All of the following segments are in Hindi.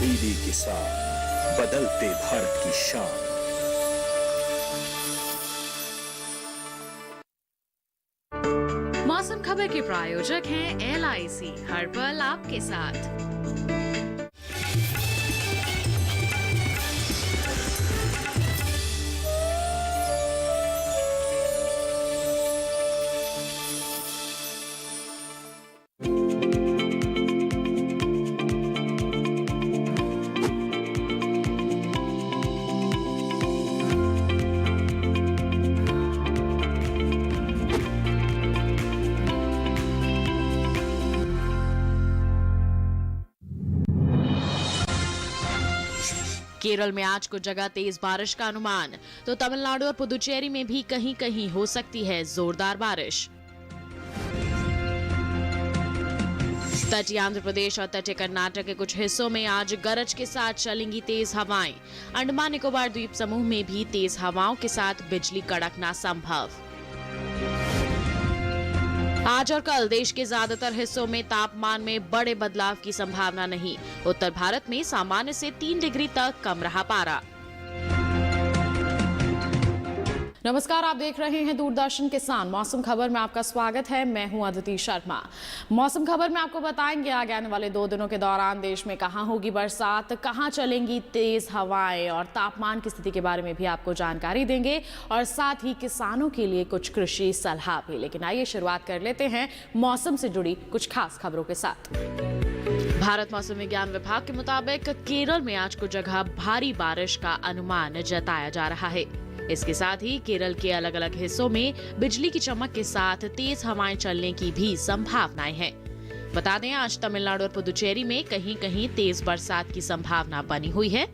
दीदी के साथ बदलते भारत की शान। मौसम खबर के प्रायोजक हैं LIC, हर पल आपके साथ। केरल में आज कुछ जगह तेज बारिश का अनुमान, तो तमिलनाडु और पुदुचेरी में भी कहीं कहीं हो सकती है जोरदार बारिश। तटीय आंध्र प्रदेश और तटीय कर्नाटक के कुछ हिस्सों में आज गरज के साथ चलेंगी तेज हवाएं। अंडमान निकोबार द्वीप समूह में भी तेज हवाओं के साथ बिजली कड़कना संभव। आज और कल देश के ज्यादातर हिस्सों में तापमान में बड़े बदलाव की संभावना नहीं। उत्तर भारत में सामान्य से 3 डिग्री तक कम रहा पारा। नमस्कार, आप देख रहे हैं दूरदर्शन किसान। मौसम खबर में आपका स्वागत है। मैं हूं अदिति शर्मा। मौसम खबर में आपको बताएंगे आगे आने वाले 2 दिनों के दौरान देश में कहां होगी बरसात, कहां चलेंगी तेज हवाएं और तापमान की स्थिति के बारे में भी आपको जानकारी देंगे और साथ ही किसानों के लिए कुछ कृषि सलाह भी। लेकिन आइए शुरुआत कर लेते हैं मौसम से जुड़ी कुछ खास खबरों के साथ। भारत मौसम विज्ञान विभाग के मुताबिक केरल में आज कुछ जगह भारी बारिश का अनुमान जताया जा रहा है। इसके साथ ही केरल के अलग अलग हिस्सों में बिजली की चमक के साथ तेज हवाएं चलने की भी संभावनाएं हैं। बता दें, आज तमिलनाडु और पुदुचेरी में कहीं कहीं तेज बरसात की संभावना बनी हुई है।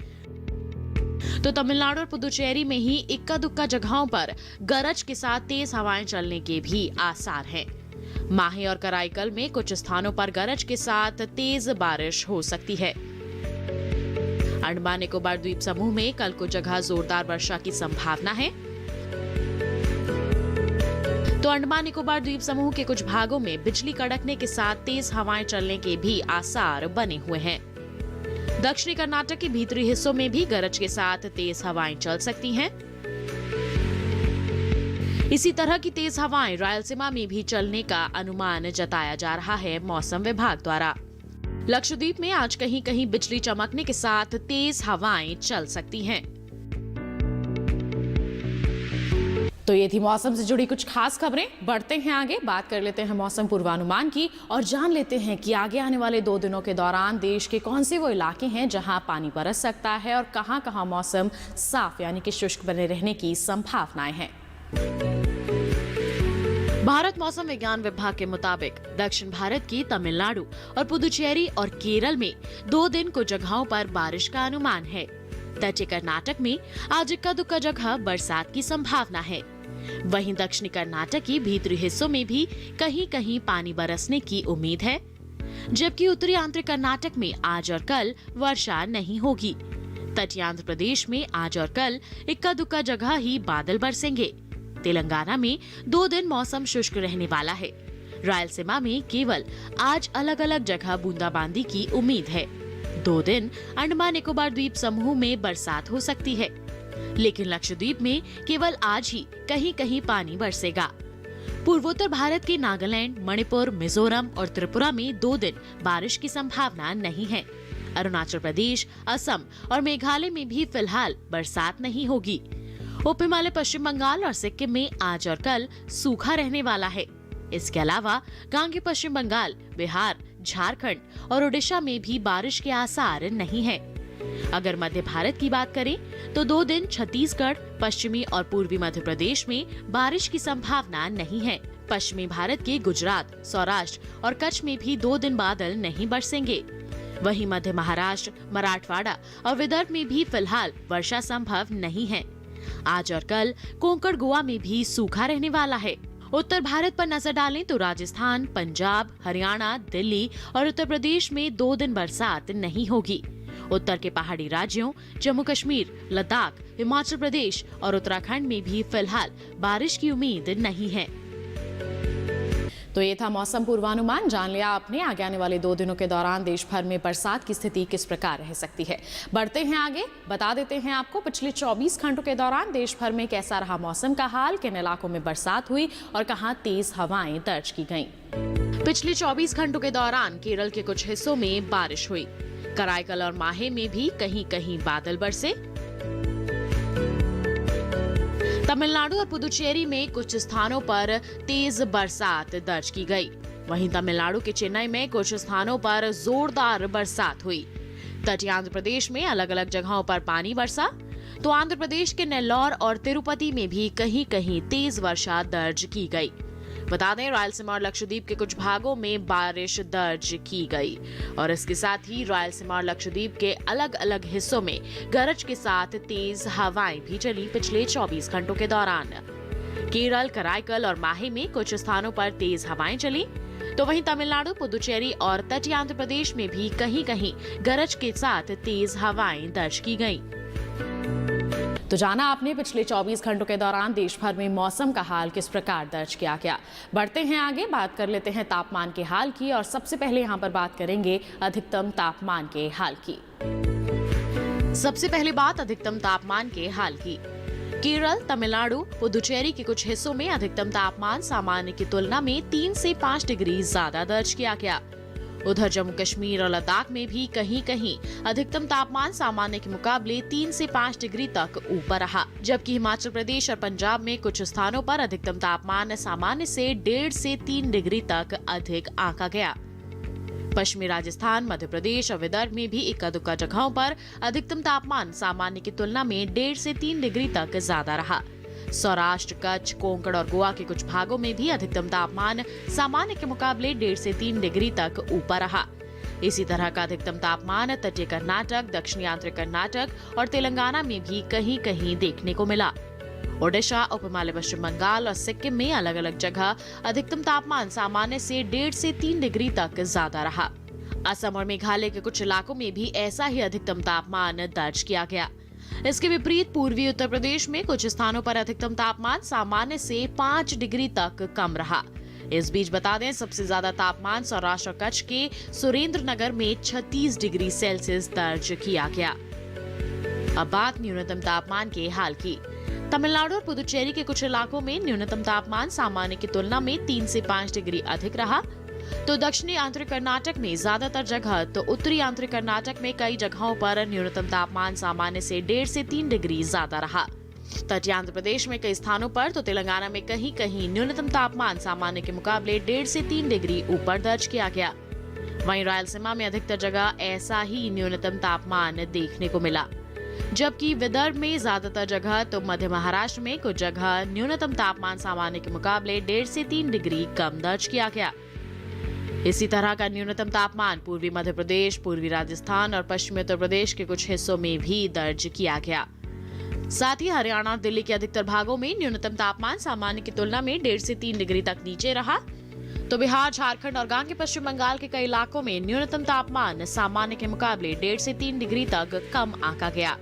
तो तमिलनाडु और पुदुचेरी में ही इक्का दुक्का जगहों पर गरज के साथ तेज हवाएं चलने के भी आसार हैं। माहे और कराईकल में कुछ स्थानों पर गरज के साथ तेज बारिश हो सकती है। अंडमान निकोबार द्वीप समूह में कल कुछ जगह जोरदार वर्षा की संभावना है। तो अंडमान निकोबार द्वीप समूह के कुछ भागों में बिजली कड़कने के साथ तेज हवाएं चलने के भी आसार बने हुए हैं। दक्षिणी कर्नाटक के भीतरी हिस्सों में भी गरज के साथ तेज हवाएं चल सकती हैं। इसी तरह की तेज हवाएं रायलसीमा में भी चलने का अनुमान जताया जा रहा है मौसम विभाग द्वारा। लक्षद्वीप में आज कहीं कहीं बिजली चमकने के साथ तेज हवाएं चल सकती हैं। तो ये थी मौसम से जुड़ी कुछ खास खबरें। बढ़ते हैं आगे, बात कर लेते हैं मौसम पूर्वानुमान की और जान लेते हैं कि आगे आने वाले 2 दिनों के दौरान देश के कौन से वो इलाके हैं जहां पानी बरस सकता है और कहां कहां मौसम साफ यानी कि शुष्क बने रहने की संभावनाएं हैं। भारत मौसम विज्ञान विभाग के मुताबिक दक्षिण भारत की तमिलनाडु और पुदुचेरी और केरल में 2 दिन कुछ जगहों पर बारिश का अनुमान है। तटीय कर्नाटक में आज इक्का दुक्का जगह बरसात की संभावना है। वहीं दक्षिणी कर्नाटक के भीतरी हिस्सों में भी कहीं कहीं पानी बरसने की उम्मीद है, जबकि उत्तरी आंध्र कर्नाटक में आज और कल वर्षा नहीं होगी। तटीय आंध्र प्रदेश में आज और कल इक्का दुक्का जगह ही बादल बरसेंगे। तेलंगाना में 2 दिन मौसम शुष्क रहने वाला है। रायलसीमा में केवल आज अलग अलग जगह बूंदाबांदी की उम्मीद है। 2 दिन अंडमान निकोबार द्वीप समूह में बरसात हो सकती है, लेकिन लक्षद्वीप में केवल आज ही कहीं कहीं पानी बरसेगा। पूर्वोत्तर भारत के नागालैंड, मणिपुर, मिजोरम और त्रिपुरा में 2 दिन बारिश की संभावना नहीं है। अरुणाचल प्रदेश, असम और मेघालय में भी फिलहाल बरसात नहीं होगी। उप हिमालय पश्चिम बंगाल और सिक्किम में आज और कल सूखा रहने वाला है। इसके अलावा गांगे पश्चिम बंगाल, बिहार, झारखंड और ओडिशा में भी बारिश के आसार नहीं है। अगर मध्य भारत की बात करें तो 2 दिन छत्तीसगढ़, पश्चिमी और पूर्वी मध्य प्रदेश में बारिश की संभावना नहीं है। पश्चिमी भारत के गुजरात, सौराष्ट्र और कच्छ में भी 2 दिन बादल नहीं बरसेंगे। वहीं मध्य महाराष्ट्र, मराठवाड़ा और विदर्भ में भी फिलहाल वर्षा संभव नहीं है। आज और कल कोंकण, गोवा में भी सूखा रहने वाला है। उत्तर भारत पर नजर डालें तो राजस्थान, पंजाब, हरियाणा, दिल्ली और उत्तर प्रदेश में 2 दिन बरसात नहीं होगी। उत्तर के पहाड़ी राज्यों जम्मू कश्मीर, लद्दाख, हिमाचल प्रदेश और उत्तराखंड में भी फिलहाल बारिश की उम्मीद नहीं है। तो ये था मौसम पूर्वानुमान। जान लिया आपने आगे आने वाले 2 दिनों के दौरान देश भर में बरसात की स्थिति किस प्रकार रह सकती है। बढ़ते हैं आगे, बता देते हैं आपको पिछले 24 घंटों के दौरान देश भर में कैसा रहा मौसम का हाल, किन इलाकों में बरसात हुई और कहां तेज हवाएं दर्ज की गईं। पिछले 24 घंटों के दौरान केरल के कुछ हिस्सों में बारिश हुई। कराईकल और माहे में भी कहीं कहीं बादल बरसे। तमिलनाडु और पुदुचेरी में कुछ स्थानों पर तेज बरसात दर्ज की गई। वहीं तमिलनाडु के चेन्नई में कुछ स्थानों पर जोरदार बरसात हुई। तटीय आंध्र प्रदेश में अलग अलग जगहों पर पानी बरसा, तो आंध्र प्रदेश के नेल्लौर और तिरुपति में भी कहीं कहीं तेज वर्षा दर्ज की गई। बता दें, रायलसीमा और लक्षद्वीप के कुछ भागों में बारिश दर्ज की गई और इसके साथ ही रायलसीमा और लक्षद्वीप के अलग अलग हिस्सों में गरज के साथ तेज हवाएं भी चली पिछले 24 घंटों के दौरान। केरल, कराईकल और माहे में कुछ स्थानों पर तेज हवाएं चली, तो वहीं तमिलनाडु, पुदुचेरी और तटीय आंध्र प्रदेश में भी कहीं कहीं गरज के साथ तेज हवाएं दर्ज की गईं। तो जाना आपने पिछले 24 घंटों के दौरान देश भर में मौसम का हाल किस प्रकार दर्ज किया गया। बढ़ते हैं आगे, बात कर लेते हैं तापमान के हाल की और सबसे पहले यहाँ पर बात करेंगे अधिकतम तापमान के हाल की। सबसे पहले बात अधिकतम तापमान के हाल की। केरल, तमिलनाडु, पुदुचेरी के कुछ हिस्सों में अधिकतम तापमान सामान्य की तुलना में 3 से 5 डिग्री ज्यादा दर्ज किया गया। उधर जम्मू कश्मीर और लद्दाख में भी कहीं कहीं अधिकतम तापमान सामान्य के मुकाबले 3 से 5 डिग्री तक ऊपर रहा, जबकि हिमाचल प्रदेश और पंजाब में कुछ स्थानों पर अधिकतम तापमान सामान्य से 1.5 से 3 डिग्री तक अधिक आंका गया। पश्चिमी राजस्थान, मध्य प्रदेश और विदर्भ में भी इक्का दुक्का जगहों पर अधिकतम तापमान सामान्य की तुलना में 1.5 से 3 डिग्री तक ज्यादा रहा। सौराष्ट्र, कच्छ, कोंकण और गोवा के कुछ भागों में भी अधिकतम तापमान सामान्य के मुकाबले 1.5 से 3 डिग्री तक ऊपर रहा। इसी तरह का अधिकतम तापमान तटीय कर्नाटक, दक्षिणी आंतरिक कर्नाटक और तेलंगाना में भी कहीं कहीं देखने को मिला। ओडिशा, उप हिमालय पश्चिम बंगाल और सिक्किम में अलग अलग जगह अधिकतम तापमान सामान्य से 1.5 से 3 डिग्री तक ज्यादा रहा। असम और मेघालय के कुछ इलाकों में भी ऐसा ही अधिकतम तापमान दर्ज किया गया। इसके विपरीत पूर्वी उत्तर प्रदेश में कुछ स्थानों पर अधिकतम तापमान सामान्य से 5 डिग्री तक कम रहा। इस बीच बता दें, सबसे ज्यादा तापमान सौराष्ट्र और कच्छ के सुरेंद्र नगर में 36 डिग्री सेल्सियस दर्ज किया गया। अब बात न्यूनतम तापमान के हाल की। तमिलनाडु और पुदुचेरी के कुछ इलाकों में न्यूनतम तापमान सामान्य की तुलना में 3 से 5 डिग्री अधिक रहा, तो दक्षिणी आंतरिक कर्नाटक में ज्यादातर जगह, तो उत्तरी आंतरिक कर्नाटक में कई जगहों पर न्यूनतम तापमान सामान्य से 1.5 से 3 डिग्री ज्यादा रहा। तटीय आंध्र प्रदेश में कई स्थानों पर, तो तेलंगाना में कहीं कहीं न्यूनतम तापमान सामान्य के मुकाबले 1.5 से 3 डिग्री ऊपर दर्ज किया गया। वहीं रायलसीमा में अधिकतर जगह ऐसा ही न्यूनतम तापमान देखने को मिला, जबकि विदर्भ में ज्यादातर जगह, तो मध्य महाराष्ट्र में कुछ जगह न्यूनतम तापमान सामान्य के मुकाबले 1.5 से 3 डिग्री कम दर्ज किया गया। इसी तरह का न्यूनतम तापमान पूर्वी मध्य प्रदेश, पूर्वी राजस्थान और पश्चिमी उत्तर प्रदेश के कुछ हिस्सों में भी दर्ज किया गया। साथ ही हरियाणा और दिल्ली के अधिकतर भागों में न्यूनतम तापमान सामान्य की तुलना में 1.5 से 3 डिग्री तक नीचे रहा, तो बिहार, झारखंड और गांग के पश्चिम बंगाल के कई इलाकों में न्यूनतम तापमान सामान्य के मुकाबले 1.5 से 3 डिग्री तक कम आंका गया।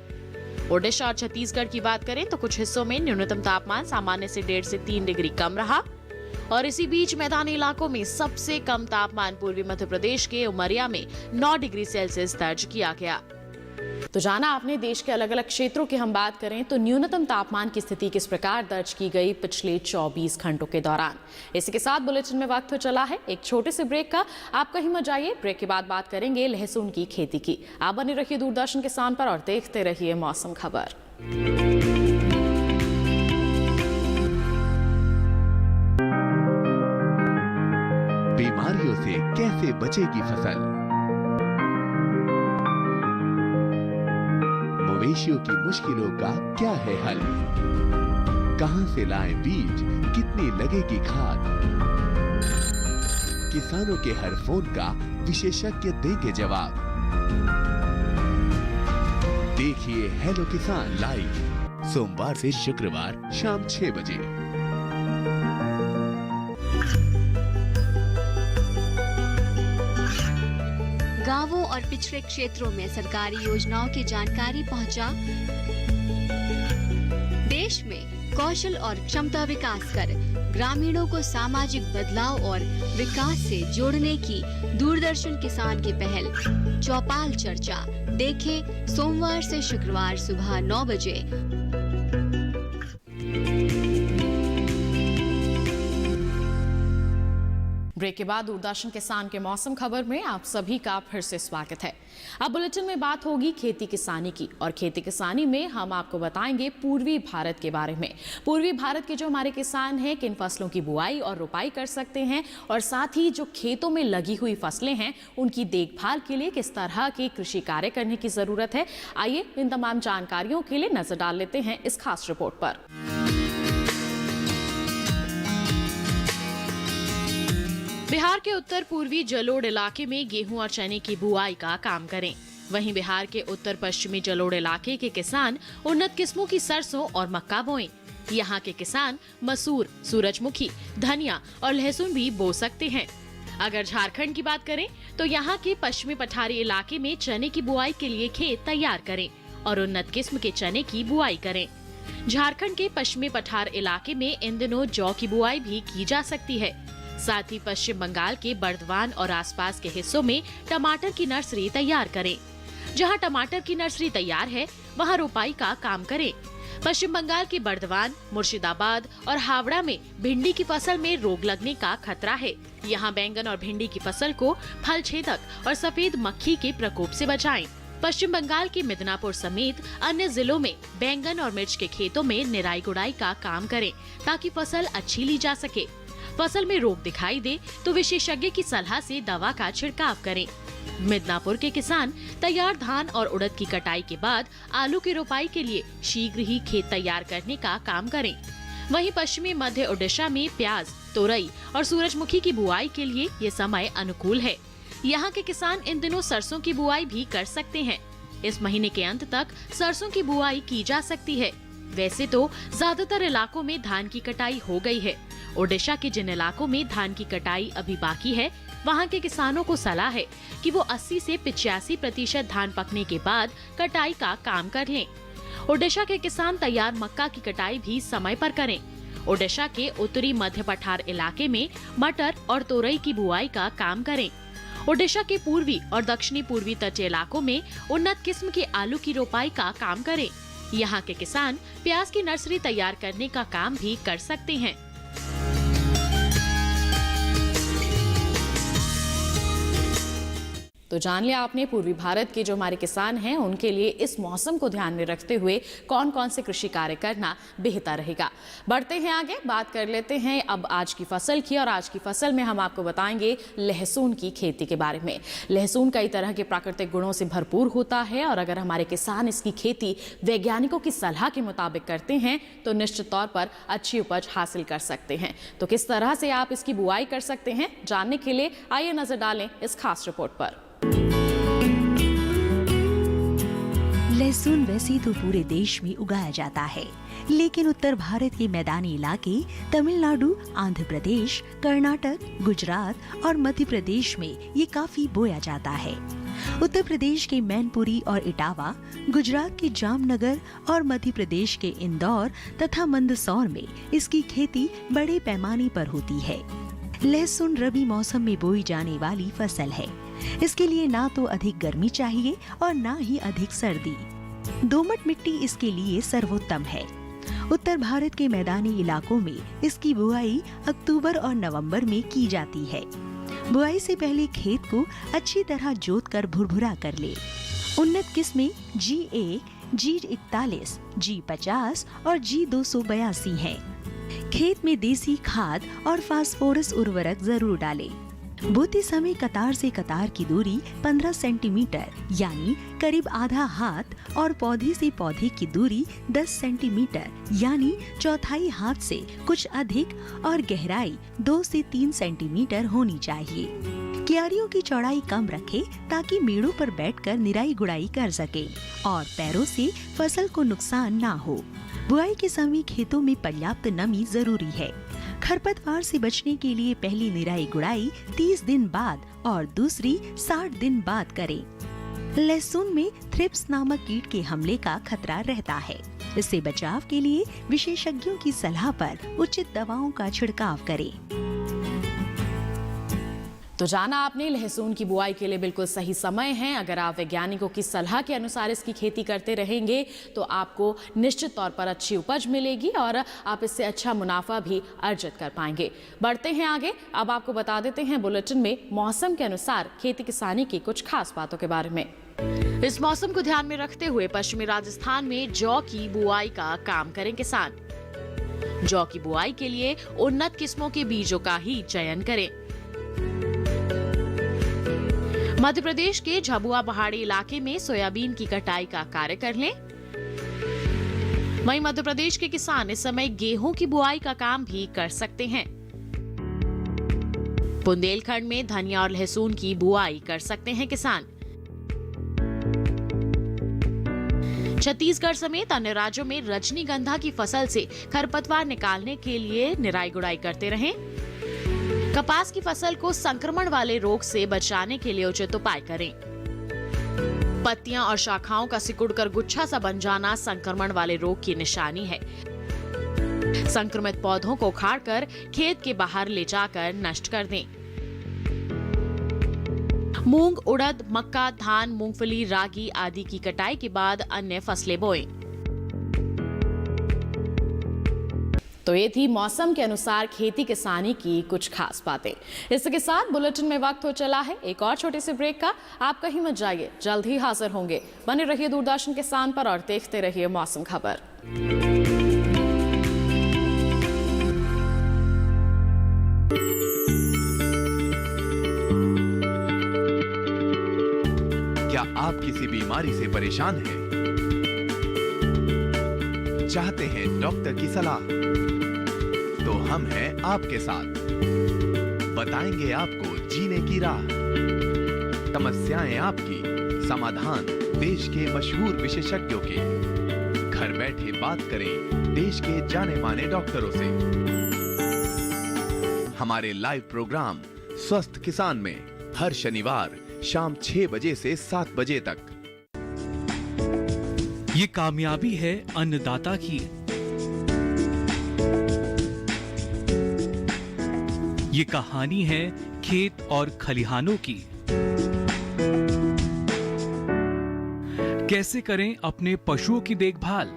ओडिशा और छत्तीसगढ़ की बात करें तो कुछ हिस्सों में न्यूनतम तापमान सामान्य से 1.5 से 3 डिग्री कम रहा और इसी बीच मैदानी इलाकों में सबसे कम तापमान पूर्वी मध्य प्रदेश के उमरिया में 9 डिग्री सेल्सियस दर्ज किया गया। तो जाना आपने देश के अलग अलग क्षेत्रों की हम बात करें तो न्यूनतम तापमान की स्थिति किस प्रकार दर्ज की गई पिछले 24 घंटों के दौरान। इसी के साथ बुलेटिन में वक्त हो चला है एक छोटे से ब्रेक का। आप कहीं मत जाइए, ब्रेक के बाद बात करेंगे लहसुन की खेती की। आप बने रहिए दूरदर्शन किसान पर और देखते रहिए मौसम खबर। बीमारियों से कैसे बचेगी फसल, मवेशियों की मुश्किलों का क्या है हल, कहां से लाएं बीज, कितनी लगेगी खाद, किसानों के हर फोन का विशेषज्ञ देंगे जवाब। देखिए हेलो किसान लाइव सोमवार से शुक्रवार शाम 6 बजे। गांवों और पिछड़े क्षेत्रों में सरकारी योजनाओं की जानकारी पहुंचा, देश में कौशल और क्षमता विकास कर ग्रामीणों को सामाजिक बदलाव और विकास से जोड़ने की दूरदर्शन किसान की पहल चौपाल चर्चा देखें सोमवार से शुक्रवार सुबह 9 बजे। ब्रेक के बाद दूरदर्शन किसान के मौसम खबर में आप सभी का फिर से स्वागत है। अब बुलेटिन में बात होगी खेती किसानी की, और खेती किसानी में हम आपको बताएंगे पूर्वी भारत के बारे में। पूर्वी भारत के जो हमारे किसान हैं किन फसलों की बुआई और रोपाई कर सकते हैं, और साथ ही जो खेतों में लगी हुई फसलें हैं उनकी देखभाल के लिए किस तरह के कृषि कार्य करने की जरूरत है। आइए इन तमाम जानकारियों के लिए नजर डाल लेते हैं इस खास रिपोर्ट पर। बिहार के उत्तर पूर्वी जलोढ़ इलाके में गेहूं और चने की बुआई का काम करें। वहीं बिहार के उत्तर पश्चिमी जलोढ़ इलाके के किसान उन्नत किस्मों की सरसों और मक्का बोएं। यहाँ के किसान मसूर, सूरजमुखी, धनिया और लहसुन भी बो सकते हैं। अगर झारखंड की बात करें तो यहाँ के पश्चिमी पठारी इलाके में चने की बुआई के लिए खेत तैयार करें और उन्नत किस्म के चने की बुआई करें। झारखंड के पश्चिमी पठार इलाके में इन दिनों जौ की बुआई भी की जा सकती है। साथ ही पश्चिम बंगाल के बर्दवान और आसपास के हिस्सों में टमाटर की नर्सरी तैयार करें। जहां टमाटर की नर्सरी तैयार है वहां रोपाई का काम करें। पश्चिम बंगाल के बर्दवान, मुर्शिदाबाद और हावड़ा में भिंडी की फसल में रोग लगने का खतरा है। यहां बैंगन और भिंडी की फसल को फल छेदक और सफेद मक्खी के प्रकोप से बचाएं। पश्चिम बंगाल के मिदनापुर समेत अन्य जिलों में बैंगन और मिर्च के खेतों में निराई गुड़ाई का काम करें ताकि फसल अच्छी ली जा सके। फसल में रोग दिखाई दे तो विशेषज्ञ की सलाह से दवा का छिड़काव करें। मिदनापुर के किसान तैयार धान और उड़द की कटाई के बाद आलू की रोपाई के लिए शीघ्र ही खेत तैयार करने का काम करें। वहीं पश्चिमी मध्य ओडिशा में प्याज, तोरई और सूरजमुखी की बुआई के लिए ये समय अनुकूल है। यहाँ के किसान इन दिनों सरसों की बुआई भी कर सकते हैं। इस महीने के अंत तक सरसों की बुआई की जा सकती है। वैसे तो ज्यादातर इलाकों में धान की कटाई हो गई है। ओडिशा के जिन इलाकों में धान की कटाई अभी बाकी है वहां के किसानों को सलाह है कि वो 80 से 85% धान पकने के बाद कटाई का काम कर लें। ओडिशा के किसान तैयार मक्का की कटाई भी समय पर करें। ओडिशा के उत्तरी मध्य पठार इलाके में मटर और तोरई की बुआई का काम करें। ओडिशा के पूर्वी और दक्षिणी पूर्वी तटीय इलाकों में उन्नत किस्म के आलू की रोपाई का काम करें। यहाँ के किसान प्याज की नर्सरी तैयार करने का काम भी कर सकते हैं। तो जान लिया आपने पूर्वी भारत के जो हमारे किसान हैं उनके लिए इस मौसम को ध्यान में रखते हुए कौन कौन से कृषि कार्य करना बेहतर रहेगा। बढ़ते हैं आगे, बात कर लेते हैं अब आज की फसल की, और आज की फसल में हम आपको बताएंगे लहसुन की खेती के बारे में। लहसुन कई तरह के प्राकृतिक गुणों से भरपूर होता है और अगर हमारे किसान इसकी खेती वैज्ञानिकों की सलाह के मुताबिक करते हैं तो निश्चित तौर पर अच्छी उपज हासिल कर सकते हैं। तो किस तरह से आप इसकी बुआई कर सकते हैं जानने के लिए आइए नजर डालें इस खास रिपोर्ट पर। लहसुन वैसे तो पूरे देश में उगाया जाता है, लेकिन उत्तर भारत के मैदानी इलाके तमिलनाडु, आंध्र प्रदेश, कर्नाटक, गुजरात और मध्य प्रदेश में ये काफी बोया जाता है। उत्तर प्रदेश के मैनपुरी और इटावा, गुजरात के जामनगर और मध्य प्रदेश के इंदौर तथा मंदसौर में इसकी खेती बड़े पैमाने पर होती है। लहसुन रबी मौसम में बोई जाने वाली फसल है। इसके लिए ना तो अधिक गर्मी चाहिए और ना ही अधिक सर्दी। दोमट मिट्टी इसके लिए सर्वोत्तम है। उत्तर भारत के मैदानी इलाकों में इसकी बुआई अक्टूबर और नवंबर में की जाती है। बुआई से पहले खेत को अच्छी तरह जोतकर भुरभुरा कर ले। उन्नत किस्में G1, G41, G50 और G282 हैं। खेत में देसी खाद और फास्फोरस उर्वरक जरूर डालें। बोते समय कतार से कतार की दूरी 15 सेंटीमीटर यानी करीब आधा हाथ और पौधे से पौधे की दूरी 10 सेंटीमीटर यानी चौथाई हाथ से कुछ अधिक और गहराई 2 से 3 सेंटीमीटर होनी चाहिए। क्यारियों की चौड़ाई कम रखें ताकि मेड़ों पर बैठकर निराई गुड़ाई कर सके और पैरों से फसल को नुकसान ना हो। बुआई के समय खेतों में पर्याप्त नमी जरूरी है। खरपतवार से बचने के लिए पहली निराई गुड़ाई 30 दिन बाद और दूसरी 60 दिन बाद करें। लहसुन में थ्रिप्स नामक कीट के हमले का खतरा रहता है। इससे बचाव के लिए विशेषज्ञों की सलाह पर उचित दवाओं का छिड़काव करें। तो जाना आपने लहसुन की बुआई के लिए बिल्कुल सही समय है। अगर आप वैज्ञानिकों की सलाह के अनुसार इसकी खेती करते रहेंगे तो आपको निश्चित तौर पर अच्छी उपज मिलेगी और आप इससे अच्छा मुनाफा भी अर्जित कर पाएंगे। बढ़ते हैं आगे। अब आपको बता देते हैं बुलेटिन में मौसम के अनुसार खेती किसानी की कुछ खास बातों के बारे में। इस मौसम को ध्यान में रखते हुए पश्चिमी राजस्थान में जौ की बुआई का काम करें किसान। जौ की बुआई के लिए उन्नत किस्मों के बीजों का ही चयन करें। मध्य प्रदेश के झाबुआ पहाड़ी इलाके में सोयाबीन की कटाई का कार्य कर लें। वहीं मध्य प्रदेश के किसान इस समय गेहूं की बुआई का काम भी कर सकते हैं। बुंदेलखंड में धनिया और लहसुन की बुआई कर सकते हैं किसान। छत्तीसगढ़ समेत अन्य राज्यों में रजनीगंधा की फसल से खरपतवार निकालने के लिए निराई गुड़ाई करते रहें। कपास की फसल को संक्रमण वाले रोग से बचाने के लिए उचित उपाय करें। पत्तियां और शाखाओं का सिकुड़कर गुच्छा सा बन जाना संक्रमण वाले रोग की निशानी है। संक्रमित पौधों को उखाड़कर खेत के बाहर ले जाकर नष्ट कर दें। मूंग, उड़द, मक्का, धान, मूंगफली, रागी आदि की कटाई के बाद अन्य फसलें बोएं। तो ये थी मौसम के अनुसार खेती किसानी की कुछ खास बातें। इसके साथ बुलेटिन में वक्त हो चला है एक और छोटे से ब्रेक का। आप कहीं मत जाइए, जल्द ही हाजिर होंगे। बने रहिए दूरदर्शन किसान पर और देखते रहिए मौसम खबर। क्या आप किसी बीमारी से परेशान हैं? चाहते हैं डॉक्टर की सलाह? तो हम हैं आपके साथ। बताएंगे आपको जीने की राह। समस्याएं आपकी, समाधान देश के मशहूर विशेषज्ञों के। घर बैठे बात करें देश के जाने माने डॉक्टरों से। हमारे लाइव प्रोग्राम स्वस्थ किसान में हर शनिवार शाम 6 बजे से 7 बजे तक। ये कामयाबी है अन्नदाता की। ये कहानी है खेत और खलिहानों की। कैसे करें अपने पशुओं की देखभाल,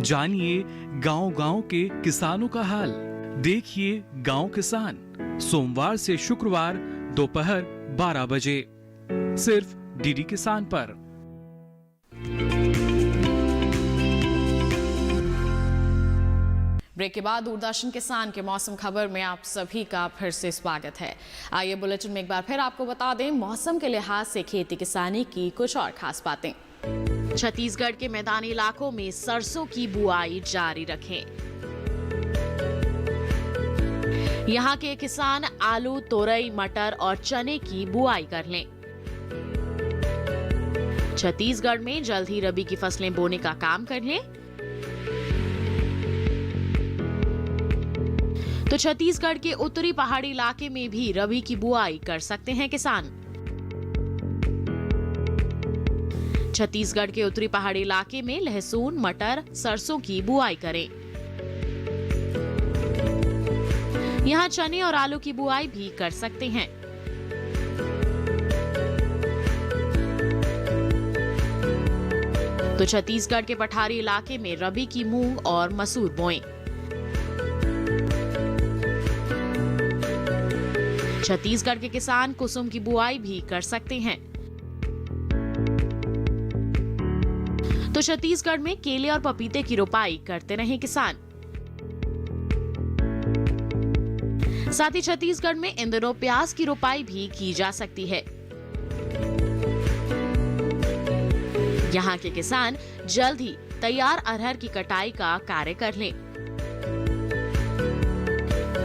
जानिए गांव-गांव के किसानों का हाल। देखिए गांव किसान सोमवार से शुक्रवार दोपहर 12 बजे सिर्फ डीडी किसान पर। ब्रेक के बाद दूरदर्शन किसान के मौसम खबर में आप सभी का फिर से स्वागत है। आइए बुलेटिन में एक बार फिर आपको बता दें मौसम के लिहाज से खेती किसानी की कुछ और खास बातें। छत्तीसगढ़ के मैदानी इलाकों में सरसों की बुआई जारी रखें। यहाँ के किसान आलू, तोरई, मटर और चने की बुआई कर लें। छत्तीसगढ़ में जल्द ही रबी की फसलें बोने का काम कर लें। तो छत्तीसगढ़ के उत्तरी पहाड़ी इलाके में भी रबी की बुआई कर सकते हैं किसान। छत्तीसगढ़ के उत्तरी पहाड़ी इलाके में लहसुन, मटर, सरसों की बुआई करें। यहाँ चने और आलू की बुआई भी कर सकते हैं। तो छत्तीसगढ़ के पठारी इलाके में रबी की मूंग और मसूर बोएं। छत्तीसगढ़ के किसान कुसुम की बुआई भी कर सकते हैं। तो छत्तीसगढ़ में केले और पपीते की रोपाई करते रहे किसान। साथ ही छत्तीसगढ़ में इन दिनों प्याज की रोपाई भी की जा सकती है। यहाँ के किसान जल्द ही तैयार अरहर की कटाई का कार्य कर लें।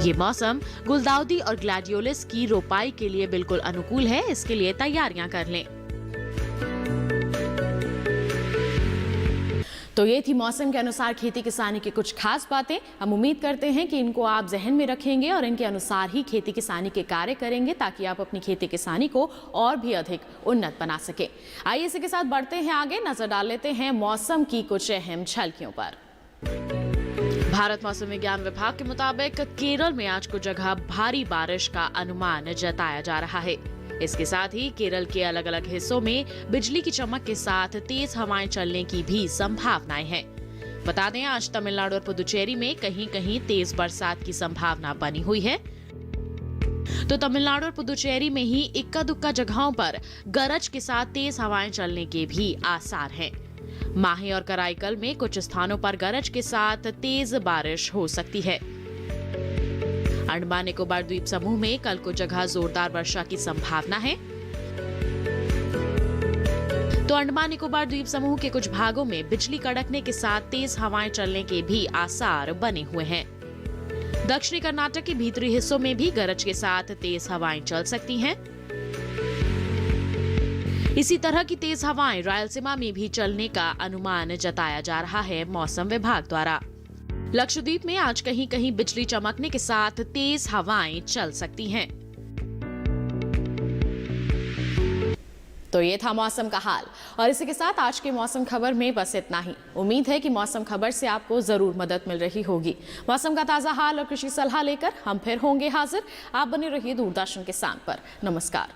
ये मौसम गुलदाउदी और ग्लैडियोलस की रोपाई के लिए बिल्कुल अनुकूल है। इसके लिए तैयारियां कर लें। तो ये थी मौसम के अनुसार खेती किसानी की कुछ खास बातें। हम उम्मीद करते हैं कि इनको आप जहन में रखेंगे और इनके अनुसार ही खेती किसानी के कार्य करेंगे ताकि आप अपनी खेती किसानी को और भी अधिक उन्नत बना सके। आइए इसी के साथ बढ़ते हैं आगे, नजर डाल लेते हैं मौसम की कुछ अहम झलकियों पर। भारत मौसम विज्ञान विभाग के मुताबिक केरल में आज कुछ जगह भारी बारिश का अनुमान जताया जा रहा है। इसके साथ ही केरल के अलग अलग हिस्सों में बिजली की चमक के साथ तेज हवाएं चलने की भी संभावनाएं हैं। बता दें, आज तमिलनाडु और पुदुचेरी में कहीं कहीं तेज बरसात की संभावना बनी हुई है। तो तमिलनाडु और पुदुचेरी में ही इक्का दुक्का जगहों पर गरज के साथ तेज हवाएं चलने के भी आसार हैं। माहे और कराईकल में कुछ स्थानों पर गरज के साथ तेज बारिश हो सकती है। अंडमान निकोबार द्वीप समूह में कल कुछ जगह जोरदार वर्षा की संभावना है। तो अंडमान निकोबार द्वीप समूह के कुछ भागों में बिजली कड़कने के साथ तेज हवाएं चलने के भी आसार बने हुए हैं। दक्षिणी कर्नाटक के भीतरी हिस्सों में भी गरज के साथ तेज हवाएं चल सकती हैं। इसी तरह की तेज हवाएं रायलसीमा में भी चलने का अनुमान जताया जा रहा है मौसम विभाग द्वारा। लक्षद्वीप में आज कहीं कहीं बिजली चमकने के साथ तेज हवाएं चल सकती हैं। तो ये था मौसम का हाल और इसी के साथ आज के मौसम खबर में बस इतना ही। उम्मीद है कि मौसम खबर से आपको जरूर मदद मिल रही होगी। मौसम का ताजा हाल और कृषि सलाह लेकर हम फिर होंगे हाजिर। आप बने रहिए दूरदर्शन किसान पर। नमस्कार।